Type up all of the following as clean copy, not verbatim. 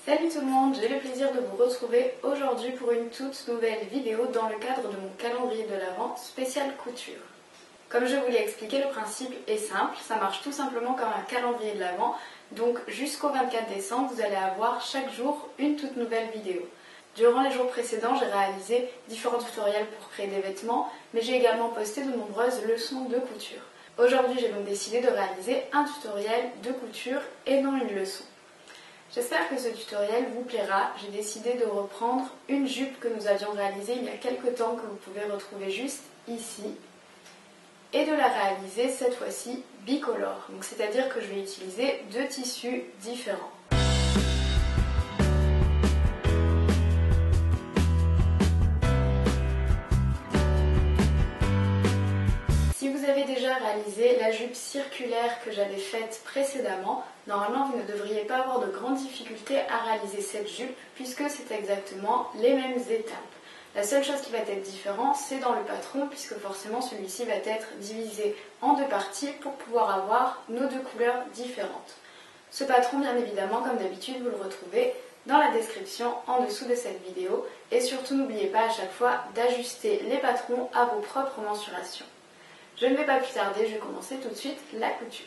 Salut tout le monde, j'ai le plaisir de vous retrouver aujourd'hui pour une toute nouvelle vidéo dans le cadre de mon calendrier de l'Avent spécial couture. Comme je vous l'ai expliqué, le principe est simple, ça marche tout simplement comme un calendrier de l'Avent. Donc jusqu'au 24 décembre, vous allez avoir chaque jour une toute nouvelle vidéo. Durant les jours précédents, j'ai réalisé différents tutoriels pour créer des vêtements, mais j'ai également posté de nombreuses leçons de couture. Aujourd'hui, j'ai donc décidé de réaliser un tutoriel de couture et non une leçon. J'espère que ce tutoriel vous plaira. J'ai décidé de reprendre une jupe que nous avions réalisée il y a quelques temps, que vous pouvez retrouver juste ici, et de la réaliser cette fois-ci bicolore. Donc c'est-à-dire que je vais utiliser deux tissus différents. Si vous avez déjà réalisé la jupe circulaire que j'avais faite précédemment, normalement vous ne devriez pas avoir de grandes difficultés à réaliser cette jupe puisque c'est exactement les mêmes étapes. La seule chose qui va être différente, c'est dans le patron, puisque forcément celui-ci va être divisé en deux parties pour pouvoir avoir nos deux couleurs différentes. Ce patron, bien évidemment, comme d'habitude, vous le retrouvez dans la description en dessous de cette vidéo. Et surtout, n'oubliez pas à chaque fois d'ajuster les patrons à vos propres mensurations. Je ne vais pas plus tarder, je vais commencer tout de suite la couture.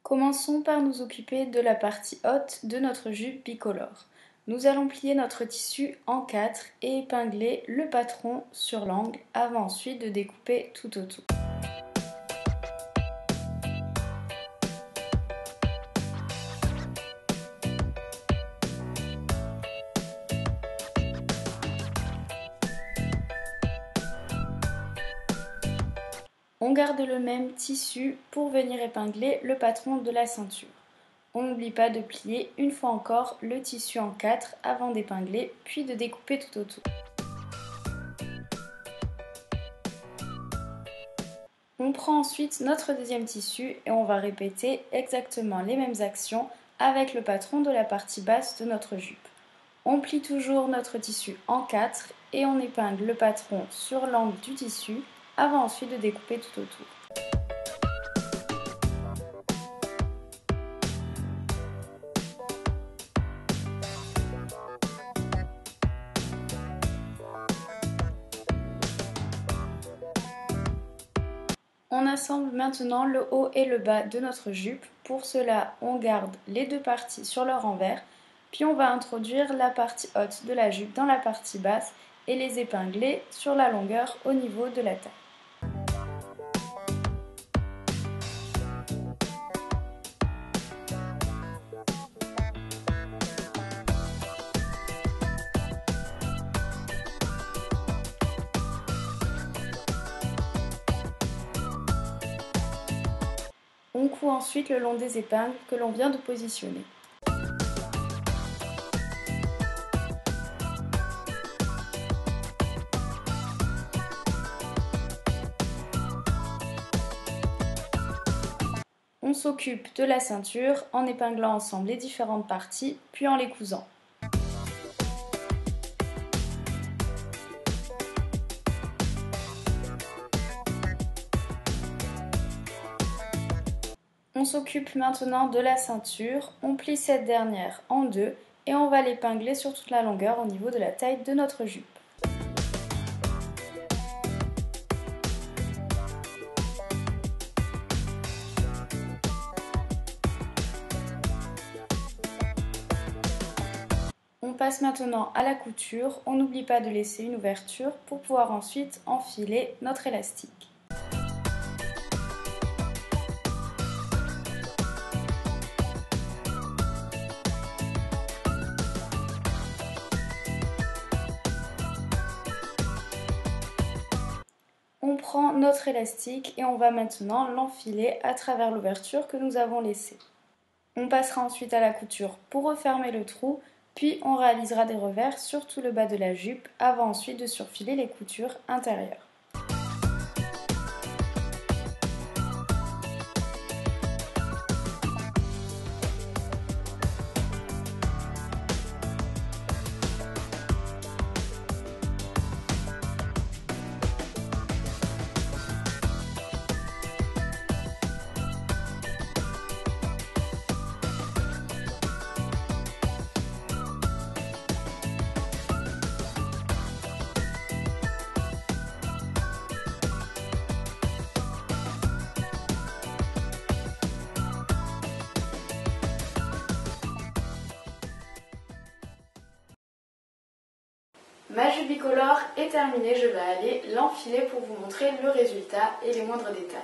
Commençons par nous occuper de la partie haute de notre jupe bicolore. Nous allons plier notre tissu en 4 et épingler le patron sur l'angle avant ensuite de découper tout autour. On garde le même tissu pour venir épingler le patron de la ceinture. On n'oublie pas de plier une fois encore le tissu en 4 avant d'épingler, puis de découper tout autour. On prend ensuite notre deuxième tissu et on va répéter exactement les mêmes actions avec le patron de la partie basse de notre jupe. On plie toujours notre tissu en 4 et on épingle le patron sur l'angle du tissu avant ensuite de découper tout autour. On assemble maintenant le haut et le bas de notre jupe. Pour cela, on garde les deux parties sur leur envers, puis on va introduire la partie haute de la jupe dans la partie basse et les épingler sur la longueur au niveau de la taille. On coud ensuite le long des épingles que l'on vient de positionner. On s'occupe de la ceinture en épinglant ensemble les différentes parties, puis en les cousant. On s'occupe maintenant de la ceinture, on plie cette dernière en deux et on va l'épingler sur toute la longueur au niveau de la taille de notre jupe. On passe maintenant à la couture, on n'oublie pas de laisser une ouverture pour pouvoir ensuite enfiler notre élastique. On prend notre élastique et on va maintenant l'enfiler à travers l'ouverture que nous avons laissée. On passera ensuite à la couture pour refermer le trou, puis on réalisera des revers sur tout le bas de la jupe avant ensuite de surfiler les coutures intérieures. Ma jupe bicolore est terminée, je vais aller l'enfiler pour vous montrer le résultat et les moindres détails.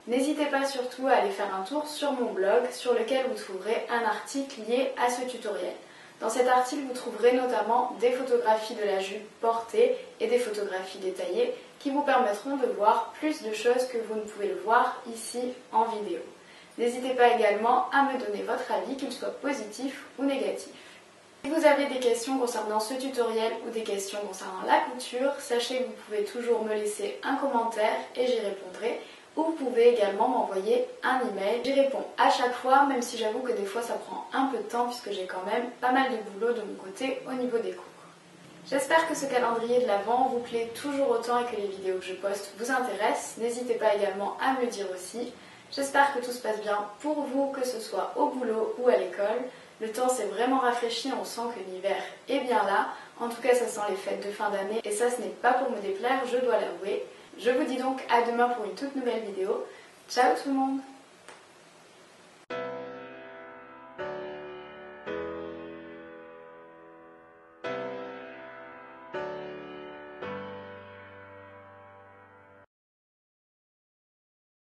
N'hésitez pas surtout à aller faire un tour sur mon blog sur lequel vous trouverez un article lié à ce tutoriel. Dans cet article, vous trouverez notamment des photographies de la jupe portée et des photographies détaillées qui vous permettront de voir plus de choses que vous ne pouvez le voir ici en vidéo. N'hésitez pas également à me donner votre avis, qu'il soit positif ou négatif. Si vous avez des questions concernant ce tutoriel ou des questions concernant la couture, sachez que vous pouvez toujours me laisser un commentaire et j'y répondrai. Ou vous pouvez également m'envoyer un email. J'y réponds à chaque fois, même si j'avoue que des fois ça prend un peu de temps puisque j'ai quand même pas mal de boulot de mon côté au niveau des cours. J'espère que ce calendrier de l'Avent vous plaît toujours autant et que les vidéos que je poste vous intéressent. N'hésitez pas également à me le dire aussi. J'espère que tout se passe bien pour vous, que ce soit au boulot ou à l'école. Le temps s'est vraiment rafraîchi, on sent que l'hiver est bien là. En tout cas, ça sent les fêtes de fin d'année et ça, ce n'est pas pour me déplaire, je dois l'avouer. Je vous dis donc à demain pour une toute nouvelle vidéo. Ciao tout le monde!